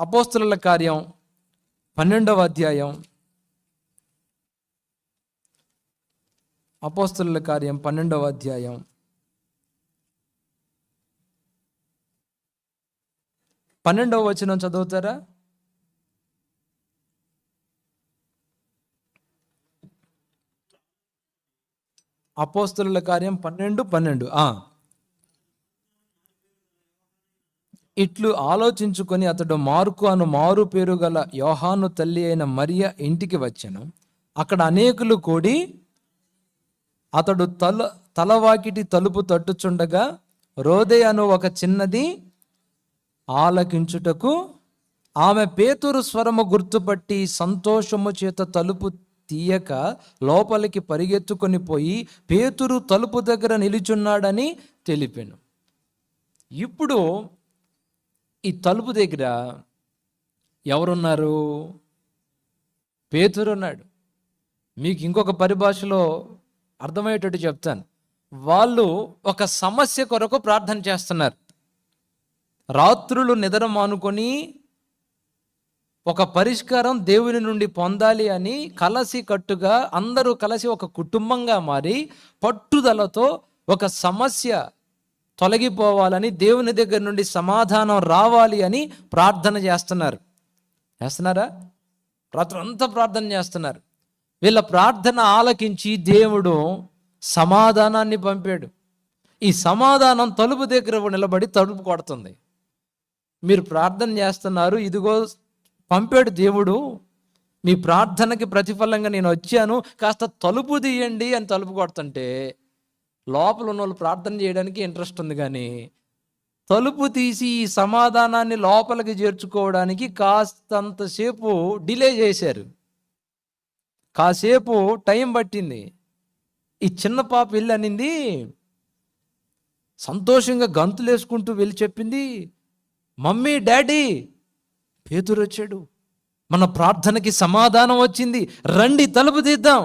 అపోస్తలుల కార్యం 12వ అధ్యాయం. అపోస్తలుల కార్యం 12వ అధ్యాయం 12వ వచనం చదువుతారా? అపోస్తలుల కార్యం 12:12. ఇట్లు ఆలోచించుకొని అతడు మార్కు అను మారు పేరు గల యోహాను తల్లి అయిన మరియ ఇంటికి వచ్చెను. అక్కడ అనేకులు కూడి అతడు తలవాకిటి తలుపు తట్టుచుండగా రోదే అను ఒక చిన్నది ఆలకించుటకు ఆమె పేతురు స్వరము గుర్తుపట్టి సంతోషము చేత తలుపు తీయక లోపలికి పరిగెత్తుకొని పోయి పేతురు తలుపు దగ్గర నిలుచున్నాడని తెలిపాను. ఇప్పుడు ఈ తలుపు దగ్గర ఎవరున్నారు? పేతురు ఉన్నాడు. మీకు ఇంకొక పరిభాషలో అర్థమయ్యేటట్టు చెప్తాను. వాళ్ళు ఒక సమస్య కొరకు ప్రార్థన చేస్తున్నారు. రాత్రులు నిద్ర మానుకొని ఒక పరిష్కారం దేవుని నుండి పొందాలి అని కలసి కట్టుగా అందరూ కలిసి ఒక కుటుంబంగా మారి పట్టుదలతో ఒక సమస్య తొలగిపోవాలని, దేవుని దగ్గర నుండి సమాధానం రావాలి అని ప్రార్థన చేస్తున్నారా? రాత్రి అంతా ప్రార్థన చేస్తున్నారు. వీళ్ళ ప్రార్థన ఆలకించి దేవుడు సమాధానాన్ని పంపాడు. ఈ సమాధానం తలుపు దగ్గర నిలబడి తలుపు కొడుతుంది. మీరు ప్రార్థన చేస్తున్నారు, ఇదిగో పంపాడు దేవుడు, మీ ప్రార్థనకి ప్రతిఫలంగా నేను వచ్చాను, కాస్త తలుపు తీయండి అని తలుపు కొడుతుంటే లోపల ఉన్న వాళ్ళు ప్రార్థన చేయడానికి ఇంట్రెస్ట్ ఉంది, కానీ తలుపు తీసి ఈ సమాధానాన్ని లోపలికి చేర్చుకోవడానికి కాస్తంతసేపు డిలే చేశారు. కాసేపు టైం పట్టింది. ఈ చిన్న పాప వెళ్ళి అనింది, సంతోషంగా గంతులు వేసుకుంటూ వెళ్ళి చెప్పింది, మమ్మీ డాడీ పేతురు వచ్చాడు, మన ప్రార్థనకి సమాధానం వచ్చింది, రండి తలుపు తీద్దాం.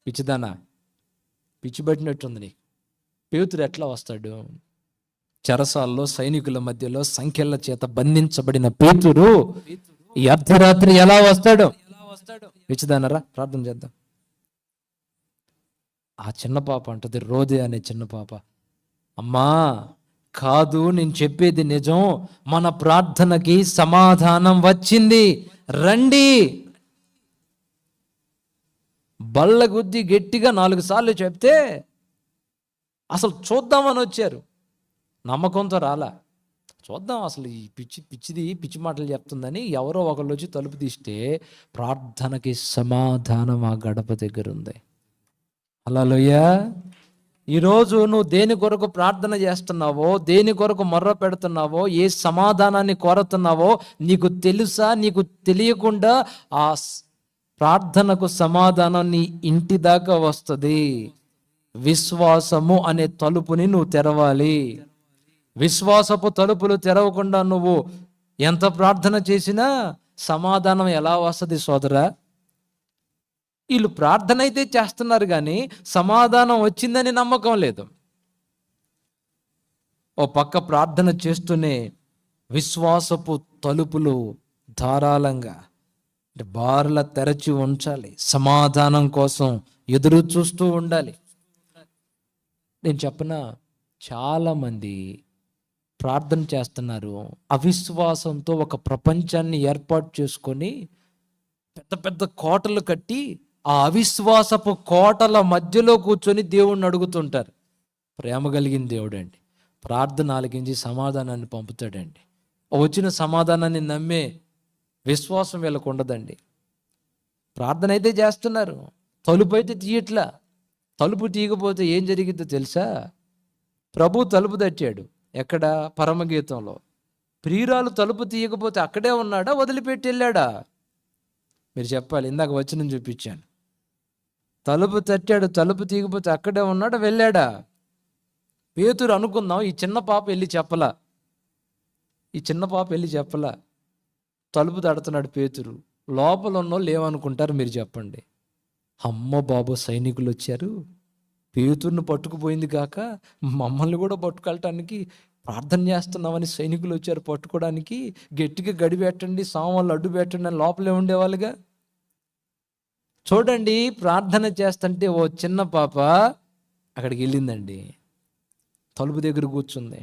పిచ్చిదానా, పిచ్చి పట్టినట్టుంది నీకు. పేతురు ఎట్లా వస్తాడు? చెరసాల్లో సైనికుల మధ్యలో సంఖ్యల చేత బంధించబడిన పేతురు ఈ అర్ధరాత్రి ఎలా వస్తాడు? పిచ్చిదానరా, ప్రార్థన చేద్దాం. ఆ చిన్న పాప అంటది, రోదే అనే చిన్న పాప, అమ్మా కాదు, నేను చెప్పేది నిజం, మన ప్రార్థనకి సమాధానం వచ్చింది, రండి. బల్ల గుద్ది గట్టిగా 4 సార్లు చెప్తే అసలు చూద్దామని వచ్చారు. నమ్మకంతో రాలా, చూద్దాం అసలు ఈ పిచ్చి మాటలు చెప్తుందని ఎవరో ఒకళ్ళు వచ్చి తలుపు తీస్తే ప్రార్థనకి సమాధానం ఆ గడప దగ్గర ఉంది. హల్లెలూయా. ఈరోజు నువ్వు దేని కొరకు ప్రార్థన చేస్తున్నావో, దేని కొరకు మొర్ర పెడుతున్నావో, ఏ సమాధానాన్ని కోరుతున్నావో నీకు తెలుసా? నీకు తెలియకుండా ఆ ప్రార్థనకు సమాధానం నీ ఇంటి దాకా వస్తుంది. విశ్వాసము అనే తలుపుని నువ్వు తెరవాలి. విశ్వాసపు తలుపులు తెరవకుండా నువ్వు ఎంత ప్రార్థన చేసినా సమాధానం ఎలా వస్తుంది సోదరా? వీళ్ళు ప్రార్థన అయితే చేస్తున్నారు, కానీ సమాధానం వచ్చిందని నమ్మకం లేదు. ఓ పక్క ప్రార్థన చేస్తూనే విశ్వాసపు తలుపులు ధారాళంగా బార్ల తెరచి ఉంచాలి. సమాధానం కోసం ఎదురు చూస్తూ ఉండాలి. నేను చెప్పనా, చాలామంది ప్రార్థన చేస్తున్నారు, అవిశ్వాసంతో ఒక ప్రపంచాన్ని ఏర్పాటు చేసుకొని పెద్ద పెద్ద కోటలు కట్టి ఆ అవిశ్వాసపు కోటల మధ్యలో కూర్చొని దేవుణ్ణి అడుగుతుంటారు. ప్రేమ కలిగిన దేవుడు అండి, ప్రార్థన ఆలకించి సమాధానాన్ని పంపుతాడండి. వచ్చిన సమాధానాన్ని నమ్మే విశ్వాసం వీళ్ళకు ఉండదండి. ప్రార్థన అయితే చేస్తున్నారు, తలుపు అయితే తీయట్లా. తలుపు తీయకపోతే ఏం జరిగిందో తెలుసా? ప్రభు తలుపు తట్టాడు. ఎక్కడ? పరమగీతంలో. ప్రియురాలు తలుపు తీయకపోతే అక్కడే ఉన్నాడా, వదిలిపెట్టి వెళ్ళాడా? మీరు చెప్పాలి. ఇందాక వచనం చూపించాను. తలుపు తట్టాడు, తలుపు తీయకపోతే అక్కడే ఉన్నాడా, వెళ్ళాడా? పేతురు అనుకుందాం ఈ చిన్న పాప వెళ్ళి చెప్పలా. తలుపు తడుతున్నాడు పేతురు. లోపల ఉన్నోళ్ళు ఏమనుకుంటారు మీరు చెప్పండి? అమ్మ బాబు, సైనికులు వచ్చారు, పేతురుని పట్టుకుపోయింది కాక మమ్మల్ని కూడా పట్టుకెళ్ళటానికి ప్రార్థన చేస్తున్నామని సైనికులు వచ్చారు పట్టుకోవడానికి. గట్టిగా గడి పెట్టండి, సామాన్లు అడ్డు పెట్టండి అని లోపలే ఉండేవాళ్ళుగా. చూడండి, ప్రార్థన చేస్తుంటే ఓ చిన్న పాప అక్కడికి వెళ్ళిందండి, తలుపు దగ్గర కూర్చుంది.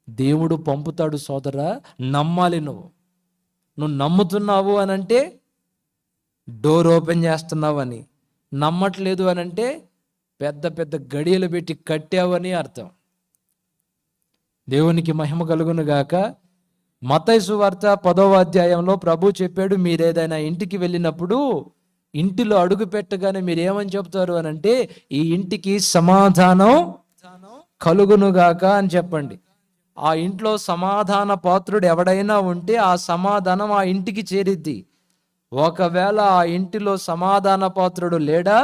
దేవుడు పంపుతాడు సోదరా, నమ్మాలి. నువ్వు నమ్ముతున్నావు అని అంటే డోర్ ఓపెన్ చేస్తున్నావు అని, నమ్మట్లేదు అని అంటే పెద్ద పెద్ద గడియలు పెట్టి కట్టావని అర్థం. దేవునికి మహిమ కలుగును గాక. మత్తయి సువార్త 10వ అధ్యాయంలో ప్రభు చెప్పాడు, మీరేదైనా ఇంటికి వెళ్ళినప్పుడు ఇంటిలో అడుగు పెట్టగానే మీరు ఏమని చెప్తారు అని అంటే, ఈ ఇంటికి సమాధానం కలుగునుగాక అని చెప్పండి. ఆ ఇంట్లో సమాధాన పాత్రుడు ఎవడైనా ఉంటే ఆ సమాధానం ఆ ఇంటికి చేరిద్ది. ఒకవేళ ఆ ఇంటిలో సమాధాన పాత్రుడు లేడా,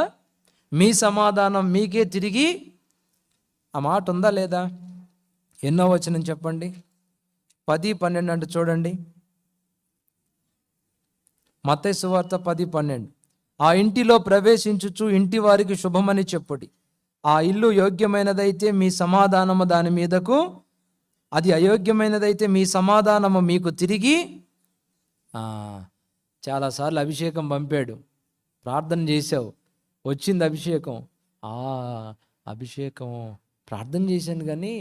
మీ సమాధానం మీకే తిరిగి. ఆ మాట ఉందా లేదా? ఎన్నో వచనం చెప్పండి. 10:12 అంటే చూడండి, మత్తయి సువార్త 10:12. ఆ ఇంటిలో ప్రవేశించుచు ఇంటి వారికి శుభమని చెప్పుడి. ఆ ఇల్లు యోగ్యమైనదైతే మీ సమాధానము దాని మీదకు, అది అయోగ్యమైనదైతే మీ సమాధానము మీకు తిరిగి. చాలాసార్లు అభిషేకం పంపాడు, ప్రార్థన చేశావు, వచ్చింది అభిషేకం. అభిషేకం ప్రార్థన చేశాను కానీ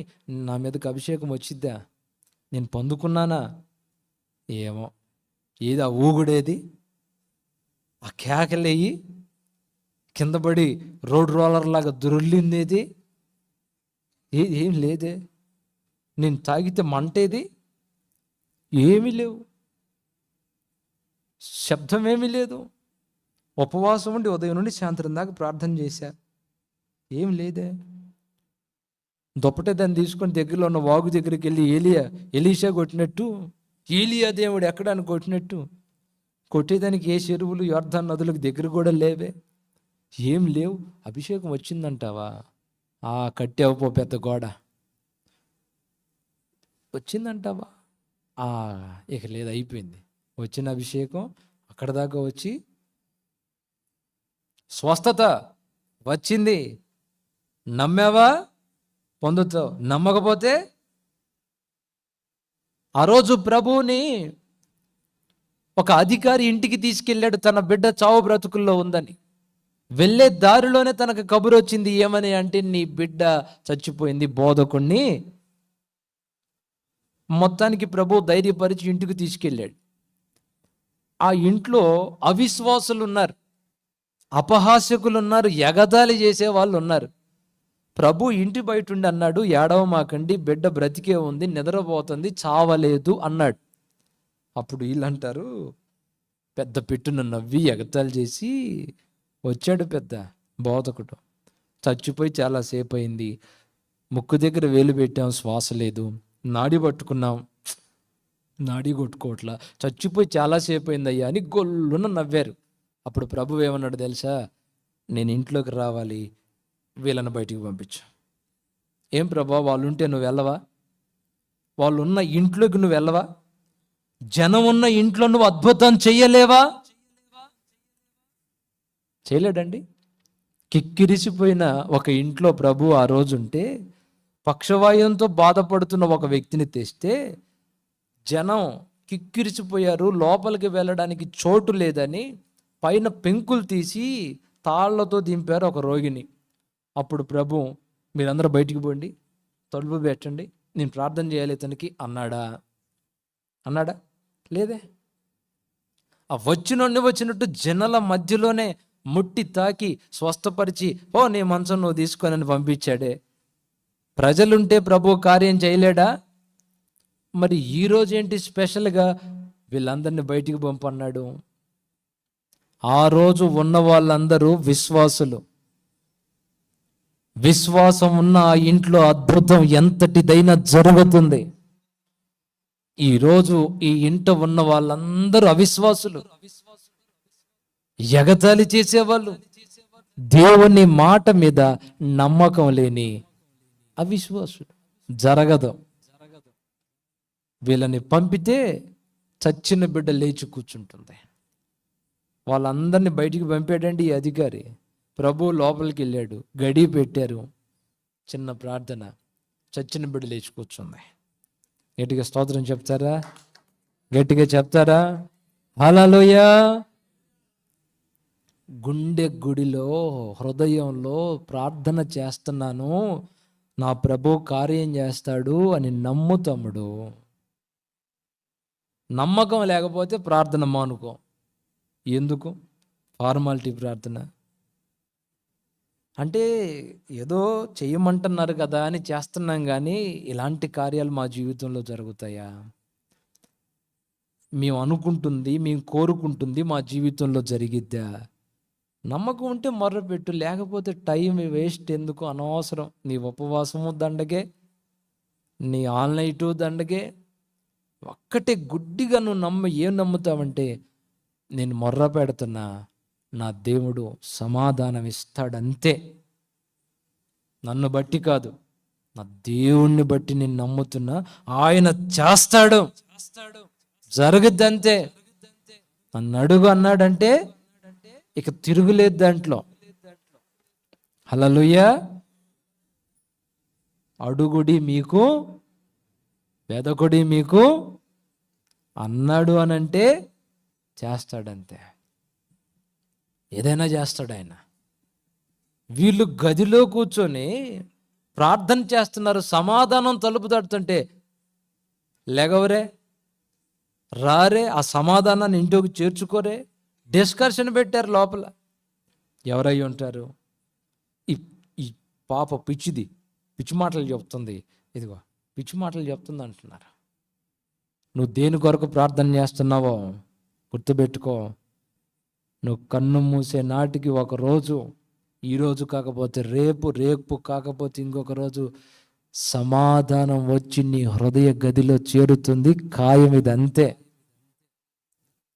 నా మీదకి అభిషేకం వచ్చిద్దా, నేను పొందుకున్నానా ఏమో, ఏది ఆ ఊగుడేది, ఆ కేకలేయి, కింద పడి రోడ్ రోలర్ లాగా దొర్లిందేది, ఏం లేదే, నేను తాగితే మంటేది, ఏమీ లేవు, శబ్దం ఏమీ లేదు. ఉపవాసం ఉండి ఉదయం నుండి సాయంత్రం దాకా ప్రార్థన చేశా, ఏం లేదే. దుప్పటే దాన్ని తీసుకొని దగ్గరలో ఉన్న వాగు దగ్గరికి వెళ్ళి ఎలీషా కొట్టినట్టు, ఏలియా దేవుడు ఎక్కడాన్ని కొట్టినట్టు కొట్టేదానికి ఏ చెరువులు యొర్దాను నదులకు దగ్గర కూడా లేవే, ఏం లేవు. అభిషేకం వచ్చిందంటావా? కట్టావు పెద్ద గోడ, వచ్చిందంటావా? ఇక లేదు, అయిపోయింది. వచ్చిన అభిషేకం అక్కడ దాకా వచ్చి స్వస్థత వచ్చింది, నమ్మావా పొందుతావు, నమ్మకపోతే. ఆ రోజు ప్రభువుని ఒక అధికారి ఇంటికి తీసుకెళ్ళాడు, తన బిడ్డ చావు బ్రతుకుల్లో ఉందని. వెళ్ళే దారిలోనే తనకు కబురు వచ్చింది, ఏమని అంటే, నీ బిడ్డ చచ్చిపోయింది. బోధకుణ్ణి మొత్తానికి ప్రభు ధైర్యపరిచి ఇంటికి తీసుకెళ్ళాడు. ఆ ఇంట్లో అవిశ్వాసులు ఉన్నారు, అపహాస్యకులు ఉన్నారు, ఎగతాళి చేసే వాళ్ళు ఉన్నారు. ప్రభు ఇంటి బయట ఉండి అన్నాడు, ఏడవమాకండి, బిడ్డ బ్రతికే ఉంది, నిద్రపోతుంది, చావలేదు అన్నాడు. అప్పుడు వీళ్ళు అంటారు, పెద్ద పెట్టున నవ్వి ఎగతాళి చేసి వచ్చాడు పెద్ద బోధకుడు, చచ్చిపోయి చాలాసేపు అయింది, ముక్కు దగ్గర వేలు పెట్టాం, శ్వాస లేదు, నాడి పట్టుకున్నాం, నాడి కొట్టుకోవట్లా, చచ్చిపోయి చాలాసేపు అయింది అయ్యా అని గొల్లున నవ్వారు. అప్పుడు ప్రభు ఏమన్నాడు తెలుసా? నేను ఇంట్లోకి రావాలి, వీళ్ళని బయటికి పంపించు. ఏం ప్రభా, వాళ్ళు ఉంటే నువ్వు వెళ్ళవా? వాళ్ళు ఉన్న ఇంట్లోకి నువ్వు వెళ్ళవా? జనం ఉన్న ఇంట్లో నువ్వు అద్భుతం చెయ్యలేవా? చేయలేడండి. కిక్కిరిసిపోయిన ఒక ఇంట్లో ప్రభు ఆ రోజు ఉంటే, పక్షవాయువుతో బాధపడుతున్న ఒక వ్యక్తిని తెస్తే జనం కిక్కిరిసిపోయారు, లోపలికి వెళ్ళడానికి చోటు లేదని పైన పెంకులు తీసి తాళ్లతో దింపారు ఒక రోగిని. అప్పుడు ప్రభు, మీరందరూ బయటికి పోండి, తలుపు పెట్టండి, నేను ప్రార్థన చేయాలి ఇతనికి అన్నాడా? లేదే. ఆ వచ్చినట్టు జనాల మధ్యలోనే ముట్టి తాకి స్వస్థపరిచి, నీ మంచం నువ్వు తీసుకొని పంపించాడే. ప్రజలుంటే ప్రభు కార్యం చేయలేడా? మరి ఈరోజు ఏంటి స్పెషల్గా వీళ్ళందరినీ బయటికి పంపన్నాడు? ఆ రోజు ఉన్న వాళ్ళందరూ విశ్వాసులు. విశ్వాసం ఉన్న ఆ ఇంట్లో అద్భుతం ఎంతటిదైనా జరుగుతుంది. ఈరోజు ఈ ఇంట ఉన్న వాళ్ళందరూ అవిశ్వాసులు, ఎగతాళి చేసేవాళ్ళు, దేవుని మాట మీద నమ్మకం లేని అవిశ్వాసులు. జరగదు. వీళ్ళని పంపితే చచ్చిన బిడ్డ లేచి కూర్చుంటుంది. వాళ్ళందరినీ బయటికి పంపాడండి ఈ అధికారి. ప్రభు లోపలికి వెళ్ళాడు, గడి పెట్టారు, చిన్న ప్రార్థన, చచ్చిన బిడ్డ లేచి కూర్చుంది. గట్టిగా స్తోత్రం చెప్తారా? గట్టిగా చెప్తారా? హల్లెలూయా. గుండె గుడిలో, హృదయంలో ప్రార్థన చేస్తున్నాను, నా ప్రభు కార్యం చేస్తాడు అని నమ్ము తమ్ముడు. నమ్మకం లేకపోతే ప్రార్థన మానుకో. ఎందుకు ఫార్మాలిటీ ప్రార్థన? అంటే ఏదో చెయ్యమంటున్నారు కదా అని చేస్తున్నాం, కానీ ఇలాంటి కార్యాలు మా జీవితంలో జరుగుతాయా? మేము అనుకుంటుంది, మేము కోరుకుంటుంది మా జీవితంలో జరిగిద్దా? నమ్మకం ఉంటే మొర్రపెట్టు, లేకపోతే టైం వేస్ట్ ఎందుకు అనవసరం. నీ ఉపవాసము దండగే, నీ ఆన్లైటు దండగే. ఒక్కటే గుడ్డిగా నువ్వు ఏం నమ్ముతావంటే, నేను మొర్ర పెడుతున్నా, నా దేవుడు సమాధానం ఇస్తాడంతే. నన్ను బట్టి కాదు, నా దేవుణ్ణి బట్టి నేను నమ్ముతున్నా, ఆయన చేస్తాడు, జరుగుద్దంతే. నన్ను అడుగు అన్నాడంటే ఇక తిరుగులేదు దాంట్లో. హల్లెలూయా. అడుగుడి మీకు వెదకుడి మీకు అన్నాడు అనంటే చేస్తాడంతే. ఏదైనా చేస్తాడు ఆయన. వీళ్ళు గదిలో కూర్చొని ప్రార్థన చేస్తున్నారు, సమాధానం తలుపు తడుతుంటే లెగవరే, రారే, ఆ సమాధానాన్ని ఇంటికి చేర్చుకోరే. డిస్కషన్ పెట్టారు లోపల. ఎవరై ఉంటారు? ఈ ఈ పాప పిచ్చిది, పిచ్చి మాటలు చెప్తుంది, ఇదిగో పిచ్చి మాటలు చెప్తుంది అంటున్నారు. నువ్వు దేని కొరకు ప్రార్థన చేస్తున్నావో గుర్తుపెట్టుకో. నువ్వు కన్ను మూసే నాటికి ఒకరోజు, ఈరోజు కాకపోతే రేపు, రేపు కాకపోతే ఇంకొక రోజు సమాధానం వచ్చి నీ హృదయ గదిలో చేరుతుంది. ఖాయం, ఇది అంతే.